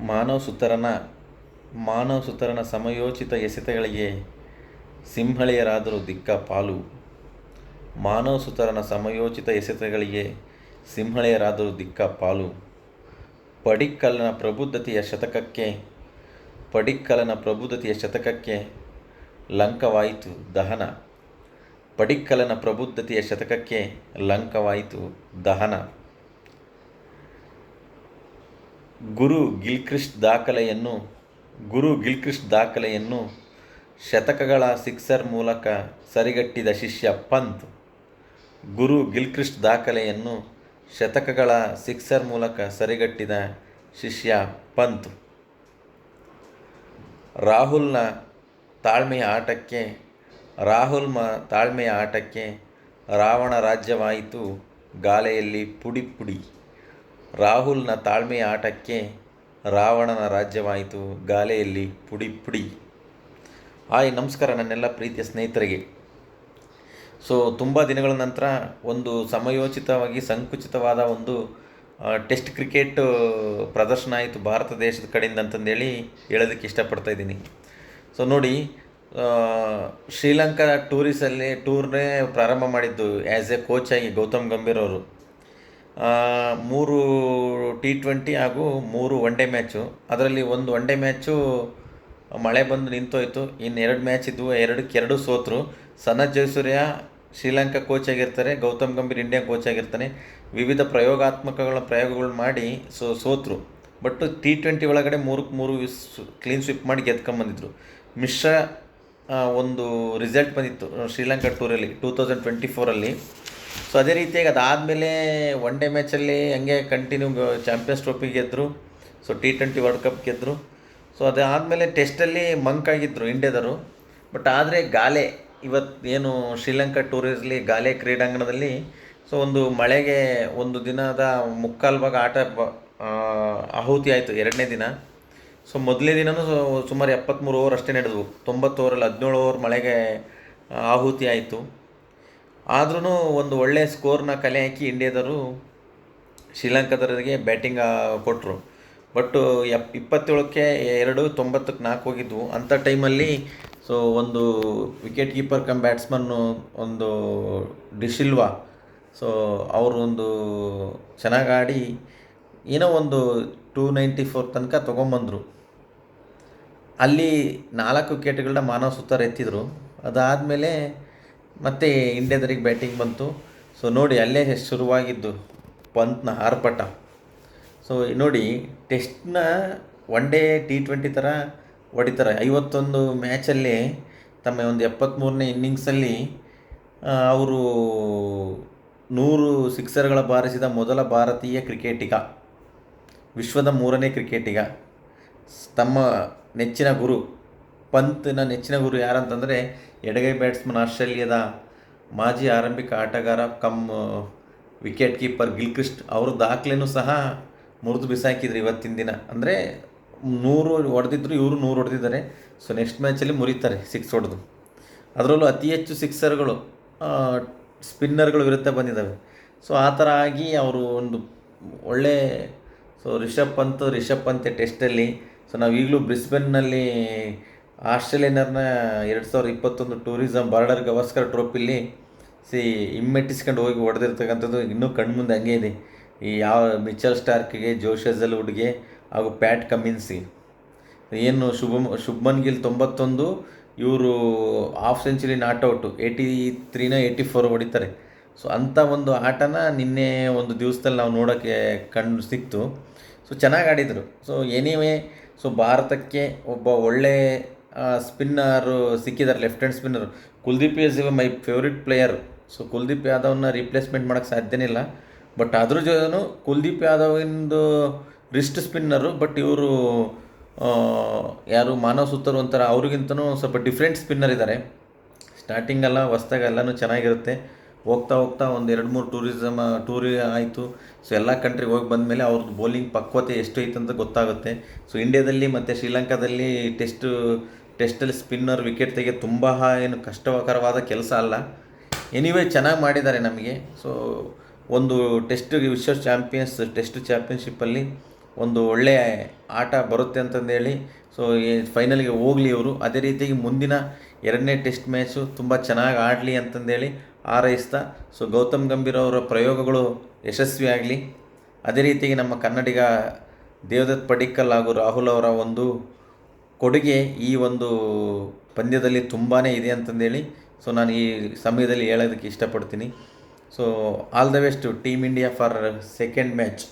ಮಾನವ ಸುತರನ ಸಮಯೋಚಿತ ಎಸೆತಗಳಿಗೆ ಸಿಂಹಳೆಯರಾದರೂ ದಿಕ್ಕ ಪಾಲು. ಮಾನವಸುತರನ ಸಮಯೋಚಿತ ಎಸೆತಗಳಿಗೆ ಸಿಂಹಳೆಯರಾದರೂ ದಿಕ್ಕ ಪಾಲು. ಪಡಿಕ್ಕಲನ ಪ್ರಬುದ್ಧತೆಯ ಶತಕಕ್ಕೆ ಲಂಕವಾಯಿತು ದಹನ. ಪಡಿಕ್ಕಲನ ಪ್ರಬುದ್ಧತೆಯ ಶತಕಕ್ಕೆ ಲಂಕವಾಯಿತು ದಹನ. ಗುರು ಗಿಲ್ಕ್ರಿಸ್ಟ್ ದಾಖಲೆಯನ್ನು ಶತಕಗಳ ಸಿಕ್ಸರ್ ಮೂಲಕ ಸರಿಗಟ್ಟಿದ ಶಿಷ್ಯ ಪಂತ್. ಗುರು ಗಿಲ್ಕ್ರಿಸ್ಟ್ ದಾಖಲೆಯನ್ನು ಶತಕಗಳ ಸಿಕ್ಸರ್ ಮೂಲಕ ಸರಿಗಟ್ಟಿದ ಶಿಷ್ಯ ಪಂತ್. ರಾಹುಲ್ನ ತಾಳ್ಮೆಯ ಆಟಕ್ಕೆ ರಾವಣ ರಾಜ್ಯವಾಯಿತು ಗಾಲೆಯಲ್ಲಿ ಪುಡಿ ಪುಡಿ. ರಾಹುಲ್ನ ತಾಳ್ಮೆಯ ಆಟಕ್ಕೆ ರಾವಣನ ರಾಜ್ಯವಾಯಿತು ಗಾಲೆಯಲ್ಲಿ ಪುಡಿ ಪುಡಿ. ಹಾಯ್, ನಮಸ್ಕಾರ ನನ್ನೆಲ್ಲ ಪ್ರೀತಿಯ ಸ್ನೇಹಿತರಿಗೆ. ತುಂಬ ದಿನಗಳ ನಂತರ ಒಂದು ಸಮಯೋಚಿತವಾಗಿ ಸಂಕುಚಿತವಾದ ಒಂದು ಟೆಸ್ಟ್ ಕ್ರಿಕೆಟ್ ಪ್ರದರ್ಶನ ಆಯಿತು ಭಾರತ ದೇಶದ ಕಡೆಯಿಂದ ಅಂತಂದೇಳಿ ಹೇಳೋದಕ್ಕೆ ಇಷ್ಟಪಡ್ತಾ ಇದ್ದೀನಿ. ನೋಡಿ, ಶ್ರೀಲಂಕಾ ಟೂರ್ನೇ ಪ್ರಾರಂಭ ಮಾಡಿದ್ದು ಆ್ಯಸ್ ಎ ಕೋಚ್ ಆಗಿ ಗೌತಮ್ ಗಂಭೀರ್ ಅವರು. 3 T20 ಹಾಗೂ 3 ಒನ್ ಡೇ ಮ್ಯಾಚು. ಅದರಲ್ಲಿ ಒಂದು ಒನ್ ಡೇ ಮ್ಯಾಚು ಮಳೆ ಬಂದು ನಿಂತೋಯ್ತು. ಇನ್ನು 2 ಮ್ಯಾಚ್ ಇದ್ವು, 2 ಸೋತರು. ಸನತ್ ಜಯಸೂರ್ಯ ಶ್ರೀಲಂಕಾ ಕೋಚ್ ಆಗಿರ್ತಾರೆ, ಗೌತಮ್ ಗಂಭೀರ್ ಇಂಡಿಯಾ ಕೋಚ್ ಆಗಿರ್ತಾನೆ. ವಿವಿಧ ಪ್ರಯೋಗಗಳು ಮಾಡಿ ಸೋತರು. ಬಟ್ T20 ಒಳಗಡೆ 3 ಕ್ಲೀನ್ ಸ್ವೀಪ್ ಮಾಡಿ ಗೆದ್ಕೊಂಬಂದಿದ್ರು. ಮಿಶ್ರ ಒಂದು ರಿಸಲ್ಟ್ ಬಂದಿತ್ತು ಶ್ರೀಲಂಕಾ ಟೂರಲ್ಲಿ 2024. ಅದೇ ರೀತಿಯಾಗಿ ಅದಾದಮೇಲೆ ಒನ್ ಡೇ ಮ್ಯಾಚಲ್ಲಿ ಹಂಗೆ ಕಂಟಿನ್ಯೂ ಚಾಂಪಿಯನ್ಸ್ ಟ್ರೋಫಿ ಗೆದ್ದರು. T20 ವರ್ಲ್ಡ್ ಕಪ್ ಗೆದ್ದರು. ಅದಾದಮೇಲೆ ಟೆಸ್ಟಲ್ಲಿ ಮಂಕಾಗಿದ್ದರು ಇಂಡಿಯಾದವರು. ಬಟ್ ಆದರೆ ಗಾಲೆ ಇವತ್ತೇನು ಶ್ರೀಲಂಕಾ ಟೂರಲ್ಲಿ ಗಾಲೆ ಕ್ರೀಡಾಂಗಣದಲ್ಲಿ ಒಂದು ಮಳೆಗೆ ಒಂದು ದಿನದ ಮುಕ್ಕಾಲು ಭಾಗ ಆಟ ಆಹುತಿ ಆಯಿತು. 2ನೇ ದಿನ ಮೊದಲನೇ ದಿನವೂ ಸುಮಾರು 73 ಓವರ್ ಅಷ್ಟೇ ನಡೆದವು. 90 ಓವರಲ್ಲಿ 17 ಓವರ್ ಮಳೆಗೆ ಆಹುತಿ ಆಯಿತು. ಆದ್ರೂ ಒಂದು ಒಳ್ಳೆಯ ಸ್ಕೋರ್ನ ಕಲೆ ಹಾಕಿ ಇಂಡಿಯಾದವರು ಶ್ರೀಲಂಕಾದವರಿಗೆ ಬ್ಯಾಟಿಂಗ್ ಕೊಟ್ಟರು. ಬಟ್ 27ಕ್ಕೆ 2, 90ಕ್ಕೆ 4 ಹೋಗಿದ್ವು. ಅಂಥ ಟೈಮಲ್ಲಿ ಒಂದು ವಿಕೆಟ್ ಕೀಪರ್ ಕಮ್ ಬ್ಯಾಟ್ಸ್ಮನ್ನು ಒಂದು ಡಿಸಿಲ್ವಾ ಅವರು ಒಂದು ಚೆನ್ನಾಗಿ ಆಡಿ ಏನೋ ಒಂದು 294 ತನಕ ತೊಗೊಂಬಂದರು. ಅಲ್ಲಿ 4 ವಿಕೆಟ್ಗಳನ್ನ ಮಾನವ ಸುತಾರ್ ಎತ್ತಿದ್ರು. ಅದಾದಮೇಲೆ ಮತ್ತೆ ಇಂಡಿಯಾದವರಿಗೆ ಬ್ಯಾಟಿಂಗ್ ಬಂತು. ನೋಡಿ, ಅಲ್ಲೇ ಶುರುವಾಗಿದ್ದು ಪಂತ್ನ ಆರ್ಭಟ. ನೋಡಿ, ಟೆಸ್ಟ್ನ ಒನ್ ಡೇ T20 ಥರ ಹೊಡಿತಾರೆ. 51 ಮ್ಯಾಚಲ್ಲಿ ತಮ್ಮ ಒಂದು 73ನೇ ಇನ್ನಿಂಗ್ಸಲ್ಲಿ ಅವರು 100 ಸಿಕ್ಸರ್ಗಳ ಬಾರಿಸಿದ ಮೊದಲ ಭಾರತೀಯ ಕ್ರಿಕೆಟಿಗ, ವಿಶ್ವದ 3ನೇ ಕ್ರಿಕೆಟಿಗ. ತಮ್ಮ ನೆಚ್ಚಿನ ಗುರು ಪಂತ್ನ ನೆಚ್ಚಿನ ಗುರು ಯಾರಂತಂದರೆ ಎಡಗೈ ಬ್ಯಾಟ್ಸ್ಮನ್ ಆಸ್ಟ್ರೇಲಿಯಾದ ಮಾಜಿ ಆರಂಭಿಕ ಆಟಗಾರ ಕಮ್ ವಿಕೆಟ್ ಕೀಪರ್ ಗಿಲ್ಕ್ರಿಸ್ಟ್. ಅವ್ರ ದಾಖಲೆನೂ ಸಹ ಮುರಿದು ಬಿಸಾಕಿದ್ರು ಇವತ್ತಿನ ದಿನ. ಅಂದರೆ 100 ಹೊಡೆದಿದ್ರು, ಇವರು 100 ಹೊಡೆದಿದ್ದಾರೆ. ನೆಕ್ಸ್ಟ್ ಮ್ಯಾಚಲ್ಲಿ ಮುರಿತಾರೆ 6 ಹೊಡೆದು. ಅದರಲ್ಲೂ ಅತಿ ಹೆಚ್ಚು ಸಿಕ್ಸರ್ಗಳು ಸ್ಪಿನ್ನರ್ಗಳು ವಿರುದ್ಧ ಬಂದಿದ್ದಾವೆ. ಆ ಥರ ಆಗಿ ಅವರು ಒಂದು ಒಳ್ಳೆ ರಿಷಬ್ ಪಂತ್ ಟೆಸ್ಟಲ್ಲಿ ನಾವು ಈಗಲೂ ಬ್ರಿಸ್ಬೇನ್ನಲ್ಲಿ ಆಸ್ಟ್ರೇಲಿಯನ್ನರ್ನ 2021 ಟೂರಿಸಮ್ ಬಾರ್ಡರ್ ಗವಾಸ್ಕರ್ ಟ್ರೋಫಿಲಿ ಹಿಮ್ಮೆಟ್ಟಿಸ್ಕೊಂಡು ಹೋಗಿ ಹೊಡೆದಿರ್ತಕ್ಕಂಥದ್ದು ಇನ್ನೂ ಕಣ್ಮುಂದೆ ಹಂಗೆ ಇದೆ. ಈ ಮಿಚೆಲ್ ಸ್ಟಾರ್ಕ್ಗೆ, ಜೋಶ್ ಹೇಜಲ್ವುಡ್ಗೆ ಹಾಗೂ ಪ್ಯಾಟ್ ಕಮಿನ್ಸ್ಗೆ. ಏನು ಶುಭ್ಮನ್ ಗಿಲ್ 91, ಇವರು ಹಾಫ್ ಸೆಂಚುರಿ ನಾಟ್ಔಟು 83 84 ಹೊಡಿತಾರೆ. ಅಂಥ ಒಂದು ಆಟನ ನಿನ್ನೆ ಒಂದು ದಿವಸದಲ್ಲಿ ನಾವು ನೋಡೋಕ್ಕೆ ಸಿಕ್ತು. ಚೆನ್ನಾಗಿ ಆಡಿದರು. ಎನಿವೇ ಭಾರತಕ್ಕೆ ಒಬ್ಬ ಒಳ್ಳೆ ಸ್ಪಿನ್ನರು ಸಿಕ್ಕಿದ್ದಾರೆ, left hand spinner. Kuldeep is my favourite player. Kuldeep ಯಾದವ್ನ ರಿಪ್ಲೇಸ್ಮೆಂಟ್ ಮಾಡೋಕ್ಕೆ ಸಾಧ್ಯನೇ ಇಲ್ಲ. ಬಟ್ ಅದ್ರ ಜೊತೆನೂ ಕುಲ್ದೀಪ್ ಯಾದವಿಂದು ರಿಸ್ಟ್ ಸ್ಪಿನ್ನರು. ಬಟ್ ಇವರು ಯಾರು ಮಾನವ್ ಸುತ್ತರು ಒಂಥರ ಅವ್ರಿಗಿಂತನೂ ಸ್ವಲ್ಪ ಡಿಫ್ರೆಂಟ್ ಸ್ಪಿನ್ನರ್ ಇದ್ದಾರೆ. ಸ್ಟಾರ್ಟಿಂಗೆಲ್ಲ ಹೊಸ್ದಾಗಿ ಎಲ್ಲನೂ ಚೆನ್ನಾಗಿರುತ್ತೆ. ಹೋಗ್ತಾ ಒಂದು 2-3 ಟೂರಿ ಆಯಿತು. ಎಲ್ಲ ಕಂಟ್ರಿಗೆ ಹೋಗಿ ಬಂದಮೇಲೆ ಅವ್ರದ್ದು ಬೌಲಿಂಗ್ ಪಕ್ವತೆ ಎಷ್ಟು ಐತೆ ಅಂತ ಗೊತ್ತಾಗುತ್ತೆ. ಇಂಡಿಯಾದಲ್ಲಿ ಮತ್ತು ಶ್ರೀಲಂಕಾದಲ್ಲಿ ಟೆಸ್ಟಲ್ಲಿ ಸ್ಪಿನ್ನರ್ ವಿಕೆಟ್ ತೆಗೆಯೋದು ತುಂಬ ಏನು ಕಷ್ಟಕರವಾದ ಕೆಲಸ ಅಲ್ಲ. ಎನಿವೇ ಚೆನ್ನಾಗಿ ಮಾಡಿದ್ದಾರೆ ನಮಗೆ. ಒಂದು ಟೆಸ್ಟ್ ಟೆಸ್ಟ್ ಚಾಂಪಿಯನ್ಶಿಪ್ಪಲ್ಲಿ ಒಂದು ಒಳ್ಳೆಯ ಆಟ ಬರುತ್ತೆ ಅಂತಂದೇಳಿ ಸೊ ಈ ಫೈನಲ್ಗೆ ಹೋಗಲಿ ಇವರು. ಅದೇ ರೀತಿಯಾಗಿ ಮುಂದಿನ 2ನೇ ಟೆಸ್ಟ್ ಮ್ಯಾಚು ತುಂಬ ಚೆನ್ನಾಗಿ ಆಡಲಿ ಅಂತಂದೇಳಿ ಹಾರೈಸ್ತಾ, ಸೊ ಗೌತಮ್ ಗಂಭೀರ್ ಅವರ ಪ್ರಯೋಗಗಳು ಯಶಸ್ವಿಯಾಗಲಿ. ಅದೇ ರೀತಿಯಾಗಿ ನಮ್ಮ ಕನ್ನಡಿಗ ದೇವದತ್ ಪಡಿಕ್ಕಲ್ ಹಾಗೂ ರಾಹುಲ್ ಅವರ ಒಂದು ಕೊಡುಗೆ ಈ ಒಂದು ಪಂದ್ಯದಲ್ಲಿ ತುಂಬಾ ಇದೆ ಅಂತಂದೇಳಿ ಸೊ ನಾನು ಈ ಸಮಯದಲ್ಲಿ ಹೇಳೋದಕ್ಕೆ ಇಷ್ಟಪಡ್ತೀನಿ. So all the best team India for second match.